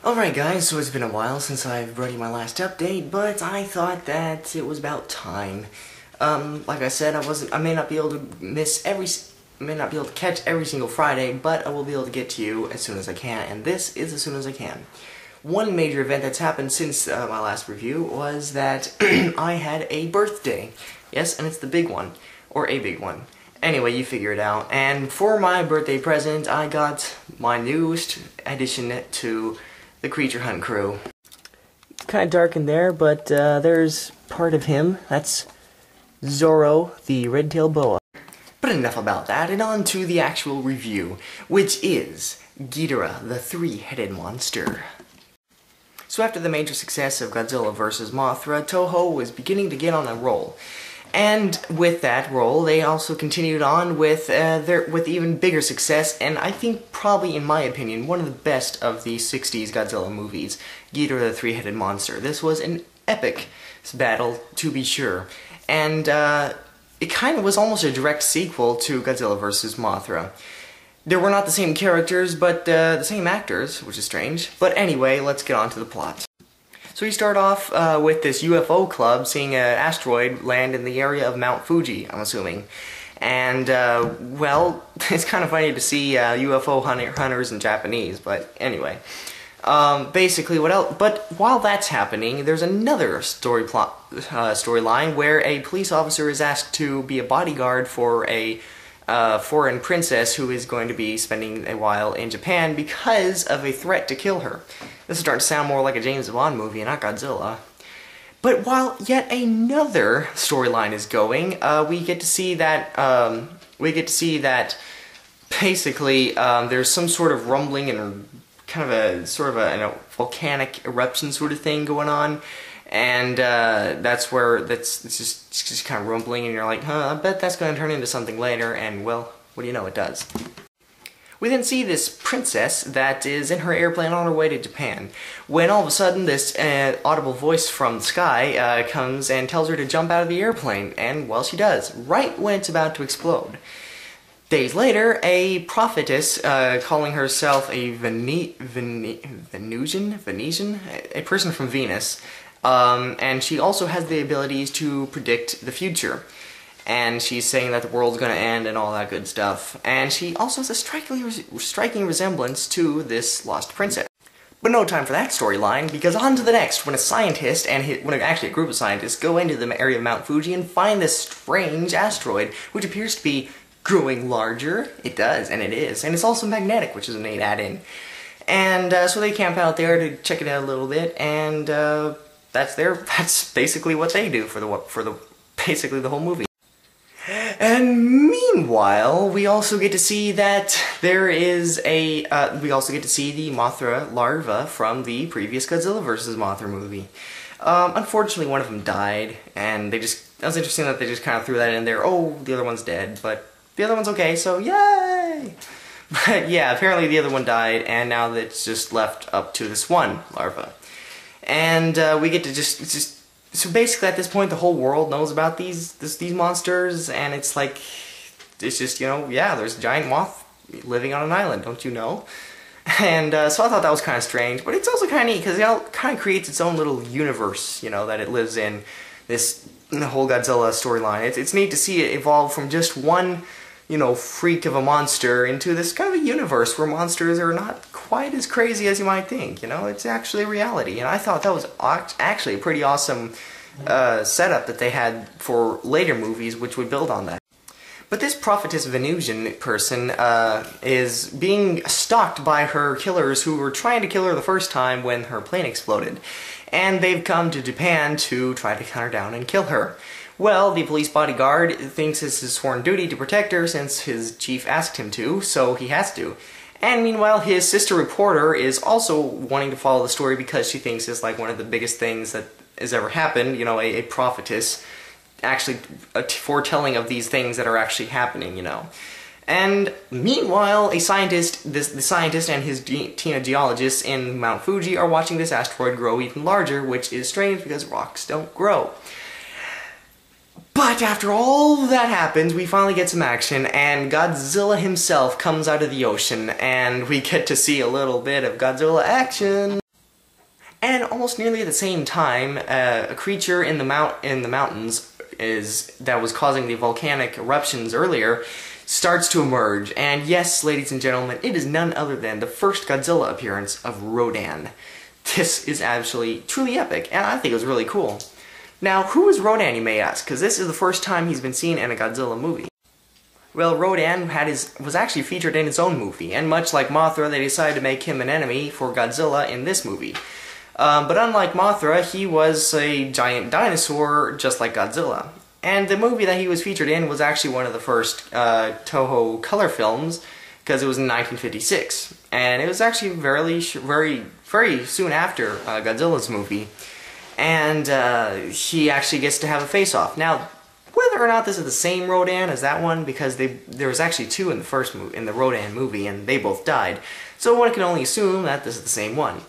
Alright guys, so it's been a while since I've brought you my last update, but I thought that it was about time. Like I said, I may not be able to catch every single Friday, but I will be able to get to you as soon as I can, and this is as soon as I can. One major event that's happened since my last review was that I had a birthday. Yes, and it's the big one, or a big one. Anyway, you figure it out. And for my birthday present, I got my newest addition to the Creature Hunt crew. It's kind of dark in there, but there's part of him. That's Zorro, the red-tailed boa. But enough about that, and on to the actual review, which is Ghidorah, the three-headed monster. So after the major success of Godzilla vs. Mothra, Toho was beginning to get on a roll. And with that role, they also continued on with even bigger success, and I think probably, in my opinion, one of the best of the 60s Godzilla movies, Ghidorah the Three-Headed Monster. This was an epic battle, to be sure, and it kind of was almost a direct sequel to Godzilla vs. Mothra. There were not the same characters, but the same actors, which is strange. But anyway, let's get on to the plot. So you start off with this UFO club seeing an asteroid land in the area of Mount Fuji, I'm assuming. And, well, it's kind of funny to see UFO hunters in Japanese, but anyway. Basically, what else? But while that's happening, there's another storyline where a police officer is asked to be a bodyguard for a foreign princess who is going to be spending a while in Japan because of a threat to kill her. This is starting to sound more like a James Bond movie and not Godzilla. But while yet another storyline is going, we get to see that basically there's some sort of rumbling and kind of a volcanic eruption sort of thing going on. And that's where it's just kind of rumbling, and you're like, I bet that's going to turn into something later, and well, what do you know, it does. We then see this princess that is in her airplane on her way to Japan, when all of a sudden this audible voice from the sky comes and tells her to jump out of the airplane, and well, she does, right when it's about to explode. Days later, a prophetess, calling herself a Venusian, a person from Venus, and she also has the abilities to predict the future. And she's saying that the world's gonna end and all that good stuff. And she also has a striking resemblance to this lost princess. But no time for that storyline, because on to the next, when a scientist, actually a group of scientists, go into the area of Mount Fuji and find this strange asteroid, which appears to be growing larger. It does, and it is. And it's also magnetic, which is a neat add-in. And so they camp out there to check it out a little bit, and that's basically what they do for basically the whole movie. And meanwhile, we also get to see that there is we also get to see the Mothra larva from the previous Godzilla vs. Mothra movie. Unfortunately, one of them died, and that was interesting that they just kind of threw that in there. Oh, the other one's dead, but the other one's okay, so yay! But yeah, apparently the other one died, and now it's just left up to this one larva. And we get to so basically at this point the whole world knows about these monsters, and it's like, it's just, you know, yeah, there's a giant moth living on an island, don't you know? And so I thought that was kind of strange, but it's also kind of neat because it kind of creates its own little universe, you know, that it lives in, the whole Godzilla storyline. It's neat to see it evolve from just one, you know, freak of a monster into this kind of a universe where monsters are not quite as crazy as you might think, you know, it's actually a reality. And I thought that was actually a pretty awesome setup that they had for later movies which would build on that. But this prophetess Venusian person is being stalked by her killers who were trying to kill her the first time when her plane exploded. And they've come to Japan to try to hunt her down and kill her. Well, the police bodyguard thinks it's his sworn duty to protect her since his chief asked him to, so he has to. And meanwhile, his sister reporter is also wanting to follow the story because she thinks it's like one of the biggest things that has ever happened, you know, a prophetess actually foretelling of these things that are actually happening, you know. And meanwhile, the scientist and his team of geologists in Mount Fuji are watching this asteroid grow even larger, which is strange because rocks don't grow. But after all that happens, we finally get some action, and Godzilla himself comes out of the ocean, and we get to see a little bit of Godzilla action. And almost nearly at the same time, a creature in the mountains that was causing the volcanic eruptions earlier starts to emerge. And yes, ladies and gentlemen, it is none other than the first Godzilla appearance of Rodan. This is actually truly epic, and I think it was really cool. Now, who is Rodan, you may ask? Because this is the first time he's been seen in a Godzilla movie. Well, Rodan was actually featured in his own movie, and much like Mothra, they decided to make him an enemy for Godzilla in this movie. But unlike Mothra, he was a giant dinosaur, just like Godzilla. And the movie that he was featured in was actually one of the first Toho color films, because it was in 1956. And it was actually very soon after Godzilla's movie. And he actually gets to have a face-off. Now, whether or not this is the same Rodan as that one, because there was actually two in the Rodan movie, and they both died. So one can only assume that this is the same one.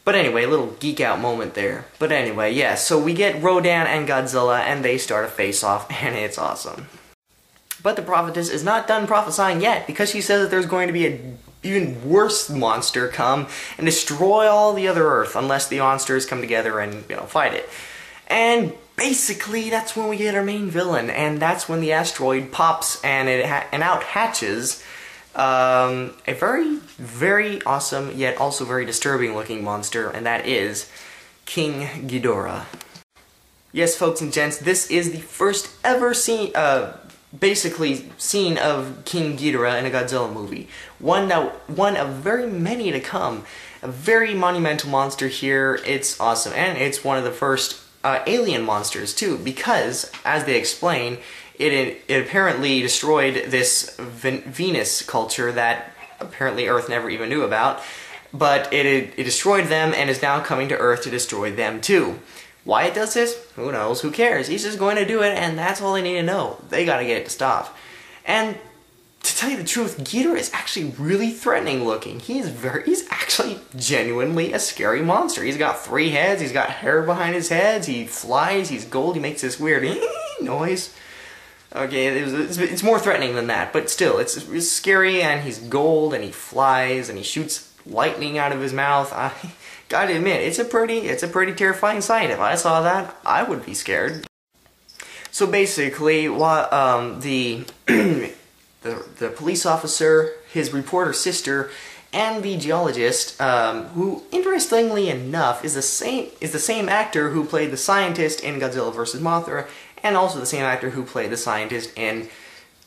But anyway, a little geek out moment there. But anyway, yeah, so we get Rodan and Godzilla, and they start a face-off, and it's awesome. But the prophetess is not done prophesying yet, because she says that there's going to be an even worse monster come and destroy all the other Earth, unless the monsters come together and, fight it. And basically, that's when we get our main villain, and that's when the asteroid pops and out hatches a very, very awesome, yet also very disturbing looking monster, and that is King Ghidorah. Yes, folks and gents, this is the first ever scene of King Ghidorah in a Godzilla movie. One of very many to come. A very monumental monster here. It's awesome, and it's one of the first alien monsters too, because, as they explain, it apparently destroyed this Venus culture that apparently Earth never even knew about, but it destroyed them and is now coming to Earth to destroy them too. Why it does this? Who knows? Who cares? He's just going to do it, and that's all they need to know. They gotta get it to stop. And to tell you the truth, Ghidorah is actually really threatening looking. He's actually genuinely a scary monster. He's got 3 heads, he's got hair behind his head, he flies, he's gold, he makes this weird noise. Okay, it's more threatening than that, but still, it's scary, and he's gold, and he flies, and he shoots lightning out of his mouth. I gotta admit, it's a pretty terrifying sight. If I saw that, I would be scared. So basically, the police officer, his reporter sister, and the geologist, who, interestingly enough, is the same actor who played the scientist in Godzilla vs. Mothra, and also the same actor who played the scientist in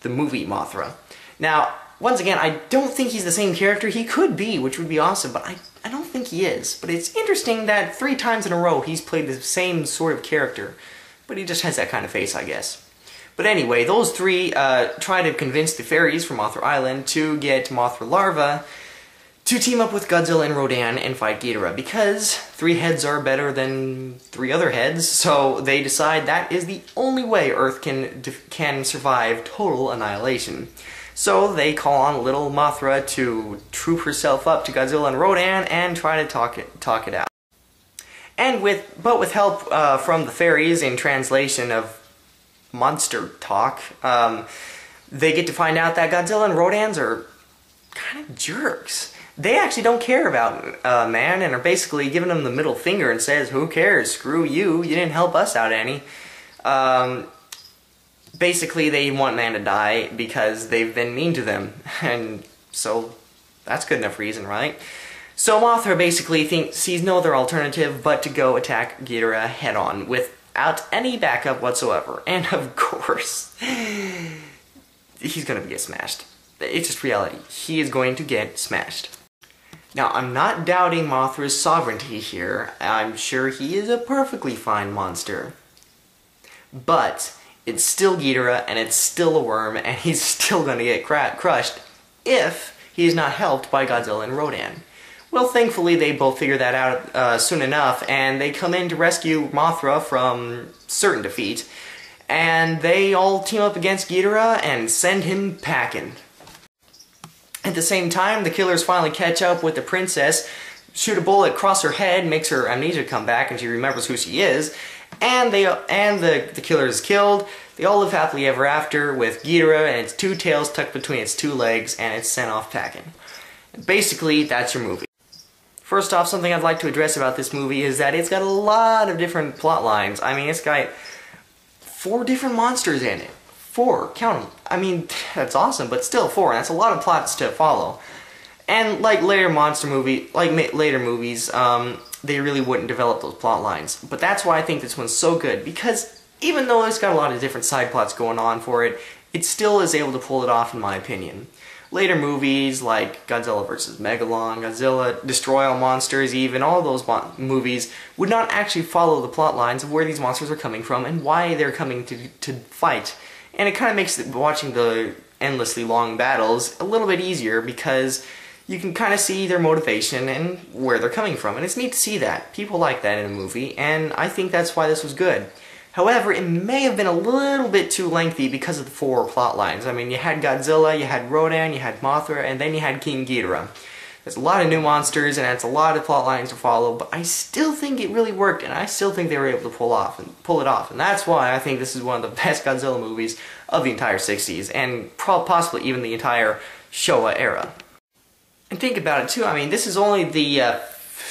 the movie Mothra. Now, once again, I don't think he's the same character. He could be, which would be awesome, but I don't think he is. But it's interesting that 3 times in a row he's played the same sort of character, but he just has that kind of face, I guess. But anyway, those 3 try to convince the fairies from Mothra Island to get Mothra larvae to team up with Godzilla and Rodan and fight Ghidorah, because 3 heads are better than 3 other heads, so they decide that is the only way Earth can survive total annihilation. So they call on little Mothra to troop herself up to Godzilla and Rodan and try to talk it out. And with help from the fairies in translation of monster talk, they get to find out that Godzilla and Rodans are kind of jerks. They actually don't care about man, and are basically giving him the middle finger and says, "Who cares? Screw you. You didn't help us out any." Basically, they want man to die because they've been mean to them, and so that's good enough reason, right? So Mothra basically sees no other alternative but to go attack Ghidorah head-on without any backup whatsoever. And of course, he's gonna get smashed. It's just reality. He is going to get smashed. Now, I'm not doubting Mothra's sovereignty here. I'm sure he is a perfectly fine monster. But it's still Ghidorah, and it's still a worm, and he's still gonna get crushed if he's not helped by Godzilla and Rodan. Well, thankfully, they both figure that out soon enough, and they come in to rescue Mothra from certain defeat, and they all team up against Ghidorah and send him packing. At the same time, the killers finally catch up with the princess, shoot a bullet across her head, makes her amnesia come back, and she remembers who she is, and the killer is killed. They all live happily ever after with Ghidorah and its 2 tails tucked between its 2 legs, and it's sent off packing. Basically, that's your movie. First off, something I'd like to address about this movie is that it's got a lot of different plot lines. I mean, it's got 4 different monsters in it. 4, count them. I mean, that's awesome, but still 4, and that's a lot of plots to follow. And like later movies, they really wouldn't develop those plot lines. But that's why I think this one's so good, because even though it's got a lot of different side plots going on for it, it still is able to pull it off, in my opinion. Later movies like Godzilla vs. Megalon, Godzilla, Destroy All Monsters, even all those movies would not actually follow the plot lines of where these monsters are coming from and why they're coming to fight. And it kind of makes watching the endlessly long battles a little bit easier, because you can kind of see their motivation and where they're coming from. And it's neat to see that. People like that in a movie, and I think that's why this was good. However, it may have been a little bit too lengthy because of the 4 plot lines. I mean, you had Godzilla, you had Rodan, you had Mothra, and then you had King Ghidorah. There's a lot of new monsters, and it's a lot of plot lines to follow, but I still think it really worked, and I still think they were able to pull it off. And that's why I think this is one of the best Godzilla movies of the entire 60s, and possibly even the entire Showa era. And think about it too, I mean, this is only the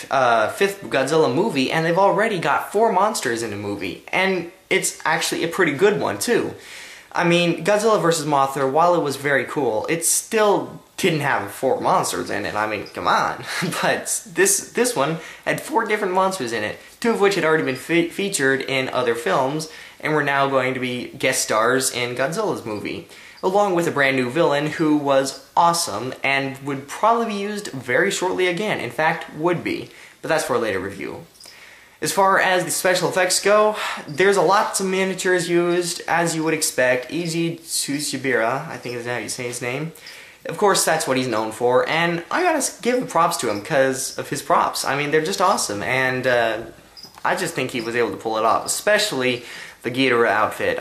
5th Godzilla movie, and they've already got 4 monsters in the movie, and it's actually a pretty good one too. I mean, Godzilla vs. Mothra, while it was very cool, it still didn't have 4 monsters in it. I mean, come on. But this one had 4 different monsters in it, 2 of which had already been featured in other films, and were now going to be guest stars in Godzilla's movie, along with a brand new villain who was awesome and would probably be used very shortly again. In fact, would be. But that's for a later review. As far as the special effects go, there's lots of miniatures used, as you would expect. Eiji Tsuchibara, I think is how you say his name. Of course, that's what he's known for, and I gotta give props to him because of his props. I mean, they're just awesome, and I just think he was able to pull it off, especially the Ghidorah outfit.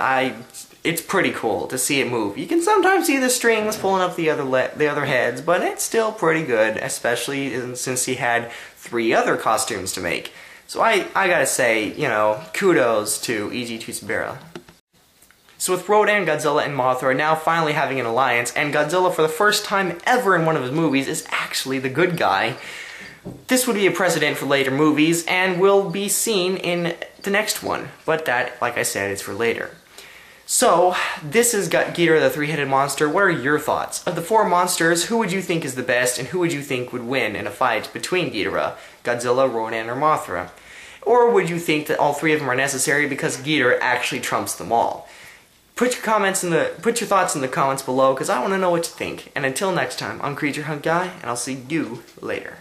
It's pretty cool to see it move. You can sometimes see the strings pulling up the other heads, but it's still pretty good, especially since he had 3 other costumes to make. So I gotta say, you know, kudos to Eiji Tsuchibara. So with Rodan, Godzilla, and Mothra now finally having an alliance, and Godzilla for the first time ever in one of his movies is actually the good guy, this would be a precedent for later movies, and will be seen in the next one. But that, like I said, is for later. So, this is Ghidorah the 3-headed monster. What are your thoughts? Of the 4 monsters, who would you think is the best, and who would you think would win in a fight between Ghidorah, Godzilla, Rodan, or Mothra? Or would you think that all 3 of them are necessary because Ghidorah actually trumps them all? Put your thoughts in the comments below, because I want to know what you think. And until next time, I'm Creature Hunt Guy, and I'll see you later.